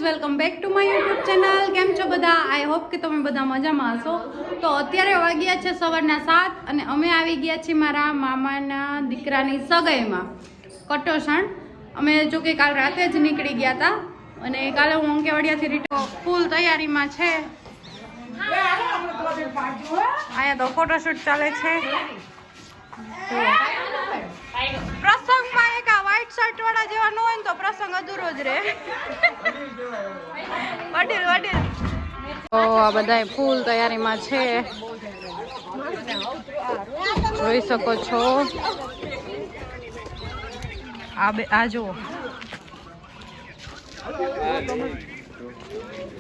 Welcome back to my YouTube channel. કેમ છો બધા? આઈ હોપ કે તમે બધા મજામાં હશો. તો અત્યારે વાગ્યા છે સવારના 7 અને અમે આવી ગયા છીએ મારા મામાના દીકરાની સગાઈમાં કટોસણ. અમે જો કે કાલ રાતે જ નીકળી ગયા હતા અને કાલે હું અંકેવાડિયાથી રિટર્ન ફૂલ તૈયારીમાં છે. અહીંયા તો ફોટોશૂટ ચાલે છે. પ્રસંગમાં એક આ વ્હાઈટ શર્ટ વાળા જેવા ન હોય ને તો પ્રસંગ અધૂરો જ રહે. વડીલ તો આ બધા ફૂલ તૈયારીમાં છે, જોઈ શકો છો. આ જુઓ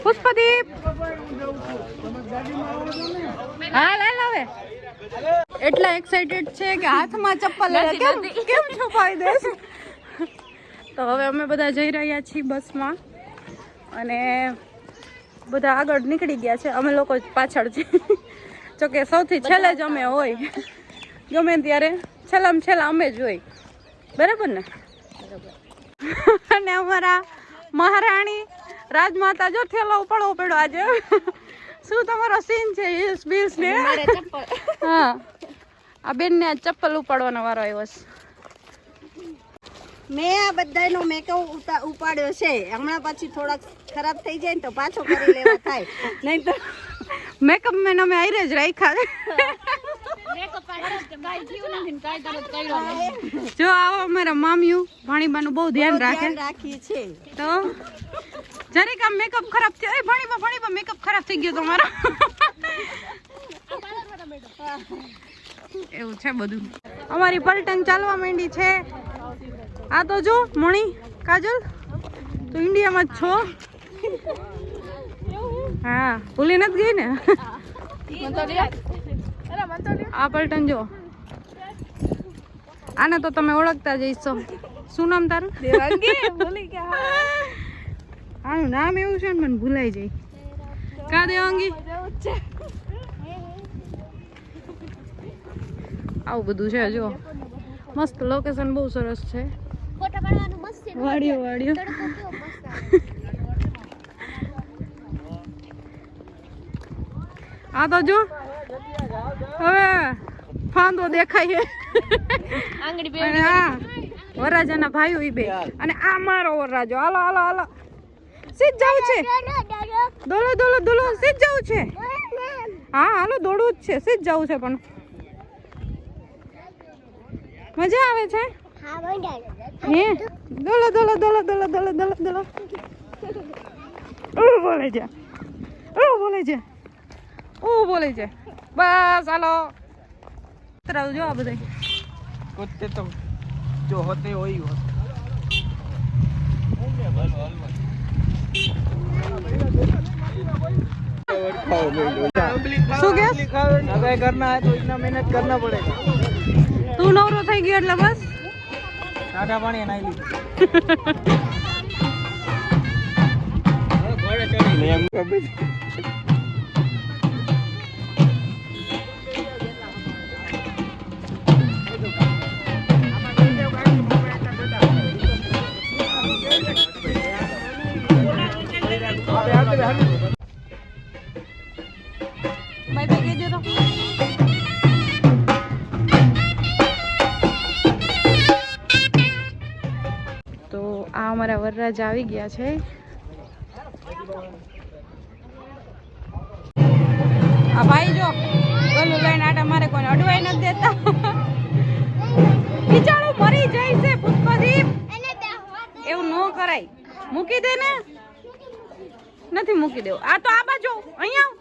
પુષ્પદીપ. હા લાલ આવે એટલા એક્સાઇટેડ છે કે હાથમાં ચપ્પલ કેમ છુપાવી દેશ. તો હવે અમે બધા જઈ રહ્યા છીએ બસમાં અને બધા આગળ નીકળી ગયા છે, અમે લોકો પાછળ છે. જોકે સૌથી છેલ્લે જ અમે હોય, ગમે ત્યારે છેલ્લામાં છેલ્લા અમે જ હોય, બરાબર ને. અને અમારા મહારાણી રાજમાતા જો થેલો ઉપાડવો પડ્યો આજે. શું તમારો સીન છે? હિલ્સ બિલ્સ ને હા, આ બેન ને ચપ્પલ ઉપાડવાનો વારો આવ્યો છે. મેં આ બધાનો મેકઅપ ઉપાડ્યો છે. હમણાં પછી થોડાક ખરાબ થઈ જાય ને તો પાછો કરી લેવા થાય, નહીં તો મેકઅપ મેન અમે આયરે જ રાખ્યા. જો આવો અમારા મામિયું ભાણીબાનું બહુ ધ્યાન રાખીએ છે. તો જરીક આમ મેકઅપ ખરાબ થયો. એ ભાણીબા મેકઅપ ખરાબ થઈ ગયો તમારો. એવું છે બધું. અમારી પલટન ચાલવા માંડી છે. આ તો જો મણી કાજલ તો ઇન્ડિયામાં જ છો. હા ભૂલી નથી ગઈ ને. આ પલટન જો, આને તો તમે ઓળખતા જ હશો. શું નામ તારું? આનું નામ એવું છે ને મને ભૂલાઈ જાય. કા દેવાંગી? આવું બધું છે. જો મસ્ત લોકેશન, બહુ સરસ છે. વાડિયો આ તો જો હવે ફાંદો દેખાય છે. અને આ વરરાજાના ભાઈઓ ઈ બે, અને આ મારો વરરાજો. હાલો હાલો હાલો, સીધ જવું છે. દોલો દોલો દોલો, સીધ જવું છે. હા હાલો, દોડવું જ છે, સીધ જવું છે. પણ મજા આવે છે. હે દોલો દોલો દોલો દોલો દોલો દોલો દોલો. બોલે છે, બોલે છે, બોલે છે. બસ હાલો. જો આ બધા कुत्ते तो जो होते वही होते. શું કે अगर करना है तो इतना मेहनत करना पड़ेगा. તું નવરો થઈ ગયો એટલે બસ सादा पानी नहीं ली. તો આ અમારા વરરાજ આવી ગયા છે. આ ભાઈ જો ગલું લઈને આટા મારે, કોઈને અડવાઈ નથી દેતા. બિચારો મરી જાય છે. પુષ્પદીપ એવું ન કરાય, મૂકી દે ને. નથી મૂકી દેવું. આ તો આ બાજુ અહીંયા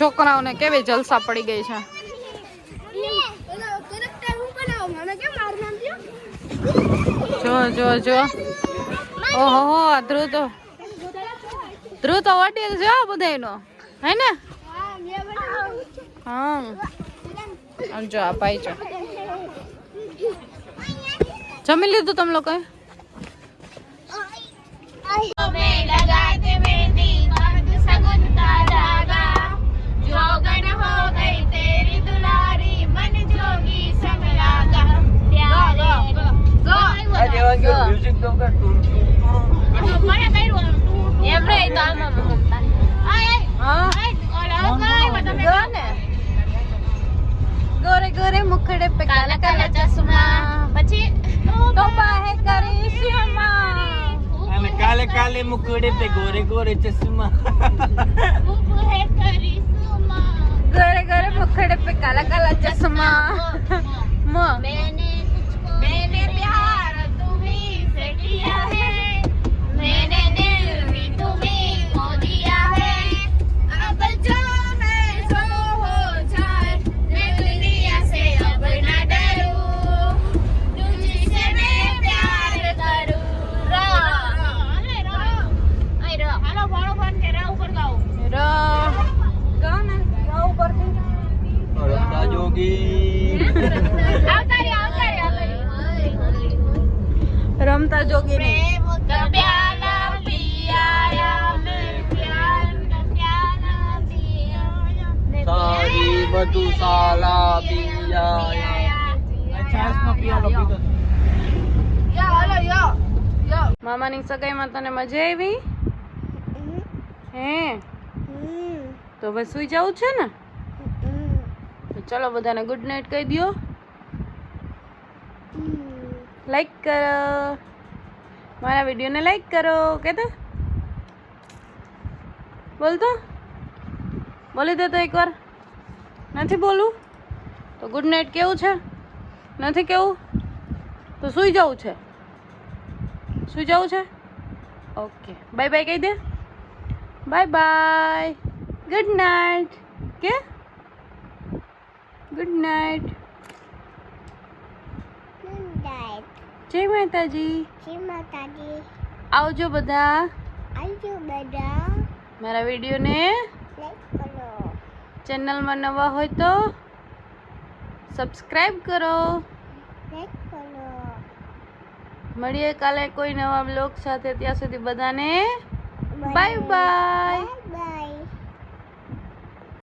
છોકરાઓને કેવી જલસા પડી ગઈ છે. જો જો ઓહો ધ્રુવ તો વડીલ છે બધાયનો હે ને. હા જો આ ભાઈ જો જમી લીધું તમે લોકો? મ્યુઝિક તો કર તું ગોરે ગોરે મુખડે पे काला काला चश्मा પછી તોબા હે કરિશ્મા અને કાલે કાલે મુકડે पे गोरे गोरे चश्मा ગોરે ગોરે મુખડે पे काला काला चश्मा मैंने प्यार तुम्हीं से किया है मैंने दिल भी तुम्हीं को दिया है अब जो मैं जो हो जाए मैं दुनिया से अब ना डरूं तुझसे मैं प्यार करूं हेलो भाड़ो फोन के रा ऊपर गाओ ગાઓ ને ગાઓ પરથી રમતા જોગી રમતા જોગી ને का प्याला पियाया मैं प्यार का प्याला पियाया સારી બધું સાલા પિયા છાસ નો પિયાલો પીધો. મામાની સગાઈમાં તને મજા આવી? હે તો બસ સુઈ જવું છે ને? તો ચલો બધાને ગુડ નાઇટ કહી દો. લાઈક કરો મારા વિડીયોને, લાઈક કરો. કહેતો બોલતો બોલી દે તો એકવાર. નથી બોલવું તો ગુડ નાઇટ કેવું છે? નથી કેવું તો સુઈ જવું છે? સુઈ જવું છે? ઓકે બાય બાય કહી દે. બાય બાય ગુડ નાઇટ કે ગુડ નાઇટ. જય માતાજી. આવજો બધા. મારા વિડીયોને ચેનલમાં નવા હોય તો સબસ્ક્રાઈબ કરો. મળીએ કાલે કોઈ નવા બ્લોગ સાથે. ત્યાં સુધી બધાને બાય બાય.